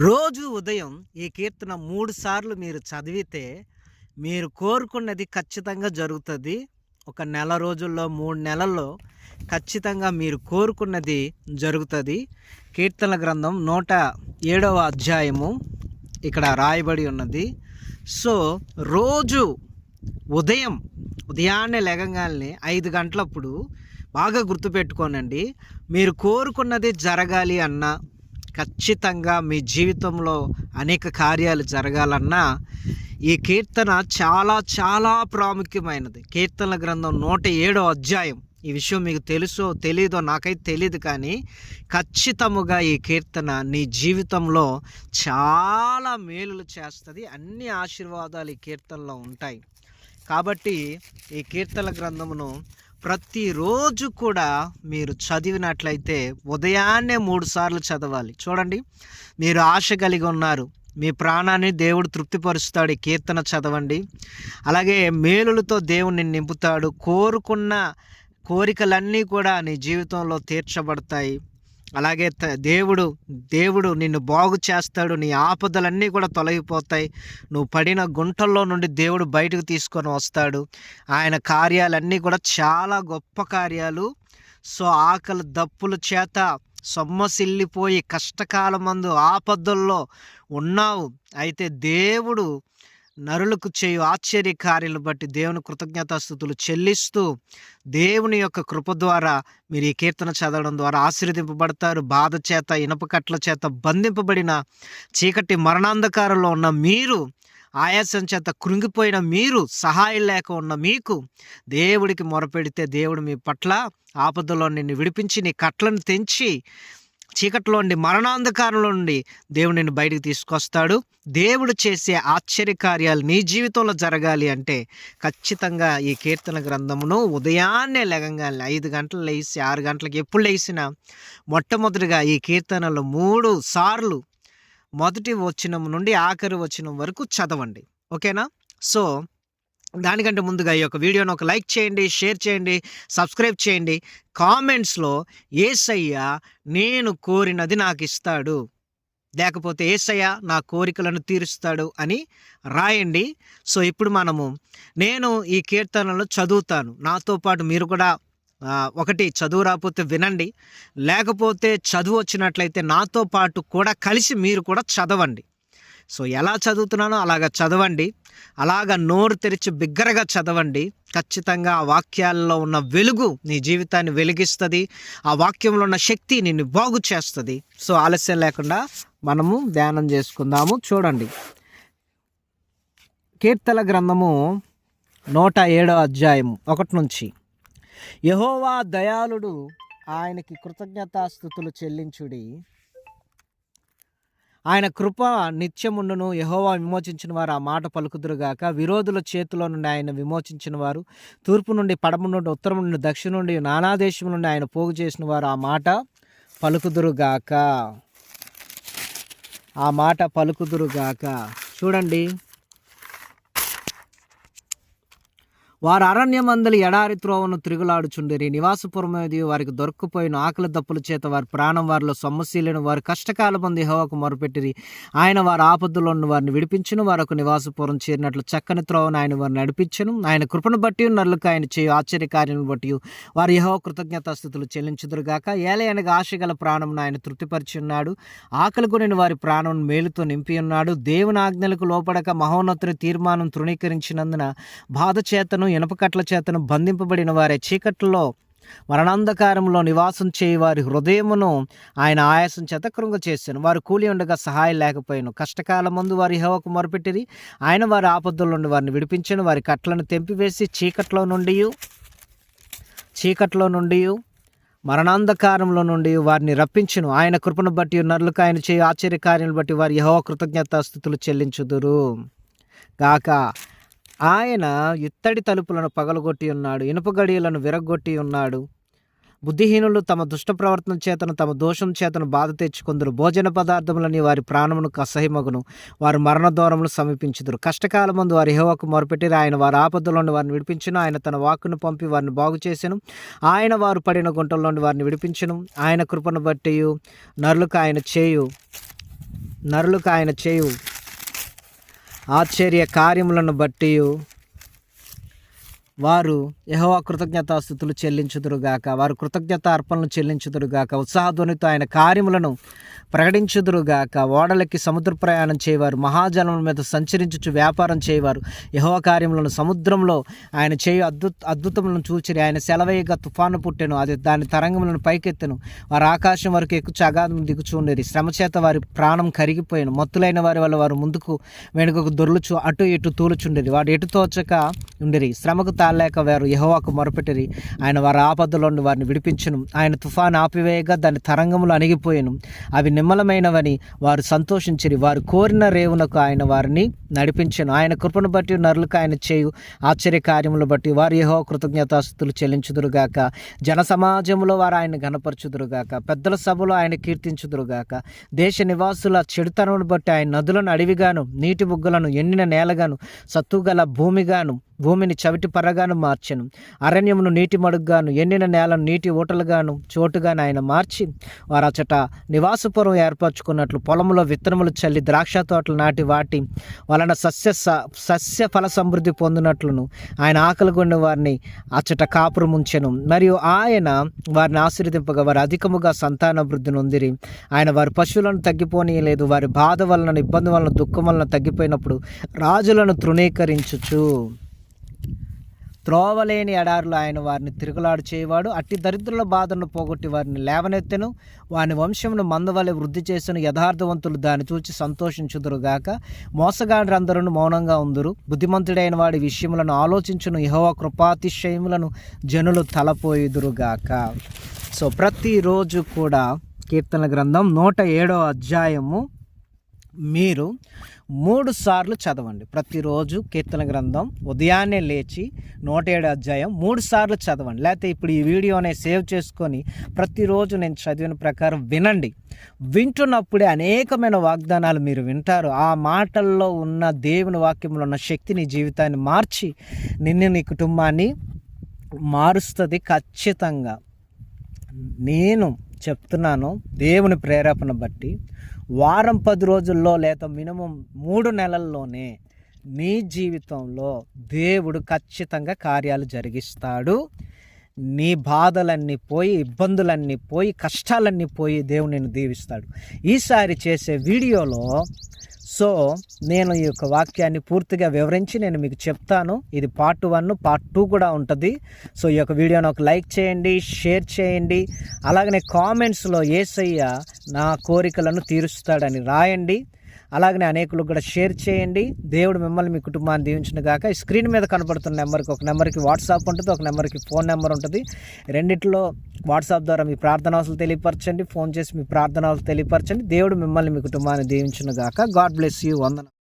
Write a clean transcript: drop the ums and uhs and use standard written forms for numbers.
రోజు ఉదయం ఈ కీర్తన 3 సార్లు మీరు చదివితే మీరు కోరుకున్నది ఖచ్చితంగా జరుగుతుంది. ఒక నెల రోజుల్లో 3 నెలల్లో ఖచ్చితంగా మీరు కోరుకున్నది జరుగుతుంది. కీర్తనల గ్రంథం 107వ అధ్యాయము ఇక్కడ రాయబడి ఉన్నది. సో రోజు ఉదయాన్నే లెగంగానే 5 గంటలప్పుడు బాగా గుర్తుపెట్టుకోనండి. మీరు కోరుకున్నది జరగాలి అన్నా, ఖచ్చితంగా మీ జీవితంలో అనేక కార్యాలు జరగాలన్నా ఈ కీర్తన చాలా చాలా ప్రాముఖ్యమైనది. కీర్తనల గ్రంథం 107వ అధ్యాయం. ఈ విషయం మీకు తెలుసో తెలీదో నాకైతే తెలియదు, కానీ ఖచ్చితముగా ఈ కీర్తన నీ జీవితంలో చాలా మేలులు చేస్తుంది. అన్ని ఆశీర్వాదాలు ఈ కీర్తనలో ఉంటాయి. కాబట్టి ఈ కీర్తనల గ్రంథమును ప్రతిరోజు కూడా మీరు చదివినట్లయితే ఉదయాన్నే 3 సార్లు చదవాలి. చూడండి, మీరు ఆశ కలిగి ఉన్నారు, మీ ప్రాణాన్ని దేవుడు తృప్తిపరుస్తాడు, ఈ కీర్తన చదవండి. అలాగే మేలులతో దేవుడు నింపుతాడు. కోరుకున్న కోరికలన్నీ కూడా నీ జీవితంలో తీర్చబడతాయి. అలాగే దేవుడు నిన్ను బాగు చేస్తాడు. నీ ఆపదలన్నీ కూడా తొలగిపోతాయి. నువ్వు పడిన గుంటల్లో నుండి దేవుడు బయటకు తీసుకొని వస్తాడు. ఆయన కార్యాలన్నీ కూడా చాలా గొప్ప కార్యాలు. సో ఆకలి దప్పుల చేత సొమ్మసిల్లిపోయి కష్టకాలమందు ఆపదల్లో ఉన్నావు. అయితే దేవుడు నరులకు చేయు ఆశ్చర్య కార్యాలను బట్టి దేవుని కృతజ్ఞతాస్తుతులు చెల్లిస్తూ దేవుని యొక్క కృప ద్వారా మీరు ఈ కీర్తన చదవడం ద్వారా ఆశీర్వదింపబడతారు. బాధ చేత ఇనపకట్ల చేత బంధింపబడిన చీకటి మరణాంధకారంలో ఉన్న మీరు, ఆయాసం చేత కృంగిపోయిన మీరు, సహాయం లేక ఉన్న మీకు దేవుడికి మొరపెడితే దేవుడు మీ పట్ల ఆపదలో నిన్ను విడిపించి నీ కట్లను తెంచి చీకట్లో నుండి మరణాంధకారంలో నుండి దేవుడు నిన్ను బయటికి తీసుకొస్తాడు. దేవుడు చేసే ఆశ్చర్యకార్యాలు నీ జీవితంలో జరగాలి అంటే ఖచ్చితంగా ఈ కీర్తన గ్రంథమును ఉదయాన్నే లెగంగానే 5 గంటలు లేచి 6 గంటలకు ఎప్పుడు లేచినా మొట్టమొదటిగా ఈ కీర్తనలు 3 సార్లు మొదటి వచనం నుండి ఆఖరి వచనం వరకు చదవండి. ఓకేనా? సో దానికంటే ముందుగా ఈ యొక్క వీడియోను ఒక లైక్ చేయండి, షేర్ చేయండి, సబ్స్క్రైబ్ చేయండి. కామెంట్స్లో యేసయ్య నేను కోరినది నాకు ఇస్తాడు, లేకపోతే యేసయ్య నా కోరికలను తీరుస్తాడు అని రాయండి. సో ఇప్పుడు నేను ఈ కీర్తనలు చదువుతాను, నాతో పాటు మీరు కూడా ఒకటి చదువు రాకపోతే వినండి, లేకపోతే చదువు వచ్చినట్లయితే నాతో పాటు కూడా కలిసి మీరు కూడా చదవండి. సో ఎలా చదువుతున్నానో అలాగా చదవండి. అలాగా నోరు తెరిచి బిగ్గరగా చదవండి. ఖచ్చితంగా ఆ వాక్యాల్లో ఉన్న వెలుగు నీ జీవితాన్ని వెలిగిస్తుంది. ఆ వాక్యంలో ఉన్న శక్తి నిన్ను బాగు చేస్తుంది. సో ఆలస్యం లేకుండా మనము ధ్యానం చేసుకుందాము. చూడండి, కీర్తన గ్రంథము 107వ అధ్యాయము 1 నుంచి. యెహోవా దయాళుడు, ఆయనకి కృతజ్ఞతాస్తుతులు చెల్లించుడి. ఆయన కృప నిత్యముండును. యెహోవా విమోచించిన వారు ఆ మాట పలుకుదురుగాక. విరోధుల చేతిలో నుండి ఆయన విమోచించిన వారు, తూర్పు నుండి పడమ నుండి ఉత్తరం నుండి దక్షిణ నుండి నానా దేశం నుండి ఆయన పోగు చేసిన వారు ఆ మాట పలుకుదురుగాక. ఆ మాట పలుకుదురుగాక. చూడండి, వారు అరణ్యమందలి ఎడారి త్రోవను తిరుగులాడుచుండిరి. నివాసపురమేది వారికి దొరక్కుపోయిన ఆకలి దప్పుల చేత వారి ప్రాణం వారిలో సొమ్మశీలను. వారు కష్టకాల మంది యెహోవాకు మొరపెట్టిరి. ఆయన వారి ఆపదలో ఉన్న వారిని విడిపించును. వారు ఒక నివాసపురం చేరినట్లు చక్కని త్రోవను ఆయన వారిని నడిపించును. ఆయన కృపను బట్టి నరులకు ఆయన చేయు ఆశ్చర్యకార్యాలను బట్టి వారు యెహోవా కృతజ్ఞతాస్తుతులు చెల్లించుదురుగాక. ఏలయనగా ఆశగల ప్రాణమును ఆయన తృప్తిపరిచి ఉన్నాడు. ఆకలి కొనిన వారి ప్రాణం మేలుతో నింపి ఉన్నాడు. దేవుని ఆజ్ఞలకు లోపడక మహోన్నతుని తీర్మానం తృణీకరించినందున బాధ చేతను ఇనపకట్ల చేతను బంధింపబడిన వారి చీకట్లో మరణాంధకారంలో నివాసం చేయి వారి హృదయమును ఆయన ఆయాసం చేత కృంగ చేశాను. వారు కూలి ఉండగా సహాయం లేకపోయాను. కష్టకాలం ముందు వారి యెహోవాకు మొరపెట్టిరి. ఆయన వారి ఆపదల నుండి వారిని విడిపించను. వారి కట్లను తెంపివేసి చీకట్లో నుండి మరణాంధకారంలో నుండి వారిని రప్పించును. ఆయన కృపను బట్టి నరులకు ఆయన చేయు ఆశ్చర్యకార్యాలను బట్టి వారి యెహోవా కృతజ్ఞతాస్తుతులు చెల్లించుదురు గాక. ఆయన ఇత్తడి తలుపులను పగలగొట్టి ఉన్నాడు, ఇనుప గడియలను విరగొట్టి ఉన్నాడు. బుద్ధిహీనులు తమ దుష్ట ప్రవర్తన చేతను తమ దోషం చేతను బాధ తెచ్చుకొందురు. భోజన పదార్థములని వారి ప్రాణమునకు అసహ్యమగును. వారు మరణ దూరములు సమీపించుదురు. కష్టకాలమందు వారి యెహోవాకు మొరపెట్టిరి. ఆయన వారి ఆపదల నుండి వారిని విడిపించును. ఆయన తన వాక్కును పంపి వారిని బాగు చేసెను. ఆయన వారు పడిన గుంటల నుండి వారిని విడిపించును. ఆయన కృపను బట్టి నరులకు ఆయన చేయు నరులకు ఆయన చేయు ఆశ్చర్య కార్యములను బట్టి వారు యెహోవా కృతజ్ఞతాస్తుతులు చెల్లించుదురుగాక. వారు కృతజ్ఞత అర్పణలు చెల్లించుదురుగాక. ఉత్సాహధ్వనితో ఆయన కార్యములను ప్రకటించుదురుగాక. ఓడలకి సముద్ర ప్రయాణం చేయవారు, మహాజలముల మీద సంచరించుచు వ్యాపారం చేయవారు యెహోవా కార్యములను సముద్రంలో ఆయన చేయు అద్భుతములను చూచిరి. ఆయన సెలవేయగా తుఫాను పుట్టెను, అది దాని తరంగములను పైకెత్తెను. వారు ఆకాశం వరకు ఎక్కుచు అగాధం దిగుచుండేది. శ్రమ చేత వారి ప్రాణం కరిగిపోయాను. మత్తులైన వారి వల్ల వారు ముందుకు వెనుకకు దొర్లుచు అటు ఇటు తూలుచుండేది. వాడు ఎటు తోచక ఉండేది. శ్రమకు తాళలేక వారు యెహోవాకు మొరపెట్టిరి. ఆయన వారి ఆపదలోండి వారిని విడిపించును. ఆయన తుఫాను ఆపివేయగా దాని తరంగములు అణిగిపోయాను, అవి నిమ్మలమైనవని వారు సంతోషించిరి. వారు కోరిన రేవునకు ఆయన వారిని నడిపించెను. ఆయన కృపను బట్టి నరులకు ఆయన చేయు ఆశ్చర్య కార్యములు బట్టి వారు యెహోవా కృతజ్ఞతాస్తుతులు చెల్లించుదురుగాక. జన సమాజంలో వారు ఆయన ఘనపరచుదురుగాక. పెద్దల సభలో ఆయన కీర్తించుదురుగాక. దేశ నివాసుల చెడుతనమును బట్టి ఆయన నదులను అడవిగాను, నీటి బుగ్గలను ఎండిన నేలగాను, సత్తుగల భూమిని చవిటి పర్రగాను మార్చెను. అరణ్యమును నీటి మడుగ్గాను, ఎండిన నేలను నీటి ఊటలుగాను చోటుగాను ఆయన మార్చి వారు అచట నివాసపురం ఏర్పరచుకున్నట్లు పొలంలో విత్తనములు చల్లి ద్రాక్ష తోటలు నాటి వాటి వలన సస్య ఫల సమృద్ధి పొందినట్లును ఆయన ఆకలిగొండ వారిని అచట కాపురం ఉంచెను. మరియు ఆయన వారిని ఆశీర్వదింపగా వారు అధికముగా సంతానాభివృద్ధి నొందిరి. ఆయన వారి పశువులను తగ్గిపోనీయలేదు. వారి బాధ వలన, ఇబ్బంది వలన, దుఃఖం వలన తగ్గిపోయినప్పుడు రాజులను తృణీకరించుచు త్రోవలేని ఎడారులు ఆయన వారిని తిరుగులాడు చేయవాడు. అట్టి దరిద్రుల బాధను పోగొట్టి వారిని లేవనెత్తెను. వాని వంశమును మందవలె వృద్ధి చేసిన యథార్థవంతులు దాన్ని చూచి సంతోషించుదురుగాక. మోసగాండ్రందరూ మౌనంగా ఉందురు. బుద్ధిమంతుడైన వాడి విషయములను ఆలోచించును. యెహోవా కృపాతిశయములను జనులు తలపోయుదురుగాక. సో ప్రతిరోజు కూడా కీర్తన గ్రంథం 107వ అధ్యాయము మీరు 3 సార్లు చదవండి. ప్రతిరోజు కీర్తన గ్రంథం ఉదయాన్నే లేచి 107 అధ్యాయం 3 సార్లు చదవండి. లేకపోతే ఇప్పుడు ఈ వీడియోనే సేవ్ చేసుకొని ప్రతిరోజు నేను చదివిన ప్రకారం వినండి. వింటున్నప్పుడే అనేకమైన వాగ్దానాలు మీరు వింటారు. ఆ మాటల్లో ఉన్న దేవుని వాక్యంలో ఉన్న శక్తి నీ జీవితాన్ని మార్చి నిన్ను, నీ కుటుంబాన్ని మారుస్తుంది ఖచ్చితంగా. నేను చెప్తున్నాను, దేవుని ప్రేరేపణ బట్టి వారం 10 రోజుల్లో లేదా మినిమం 3 నెలల్లోనే నీ జీవితంలో దేవుడు ఖచ్చితంగా కార్యాలు జరిగిస్తాడు. నీ బాధలన్నీ పోయి, ఇబ్బందులన్నీ పోయి, కష్టాలన్నీ పోయి దేవుడు నిన్ను దీవిస్తాడు. ఈసారి చేసే వీడియోలో నేను ఈ యొక్క వాక్యాన్ని పూర్తిగా వివరించి నేను మీకు చెప్తాను. ఇది పార్ట్ 1, పార్ట్ 2 కూడా ఉంటుంది. ఈ యొక్క వీడియోని ఒక లైక్ చేయండి, షేర్ చేయండి. అలాగనే కామెంట్స్లో యేసయ్య నా కోరికలను తీరుస్తాడని రాయండి. అలాగనే అనేకులకు కూడా షేర్ చేయండి. దేవుడు మిమ్మల్ని, మీ కుటుంబాన్ని దీవించును గాక. ఈ స్క్రీన్ మీద కనపడుతున్న నెంబర్కి, ఒక నెంబర్కి వాట్సాప్ ఉంటుంది, ఒక నెంబర్కి ఫోన్ నెంబర్ ఉంటుంది. రెండిట్లో వాట్సాప్ ద్వారా మీ ప్రార్థనాలు తెలియపరచండి, ఫోన్ చేసి మీ ప్రార్థనాలు తెలియపరచండి. దేవుడు మిమ్మల్ని, మీ కుటుంబాన్ని దీవించును గాక. God bless you. వందనం.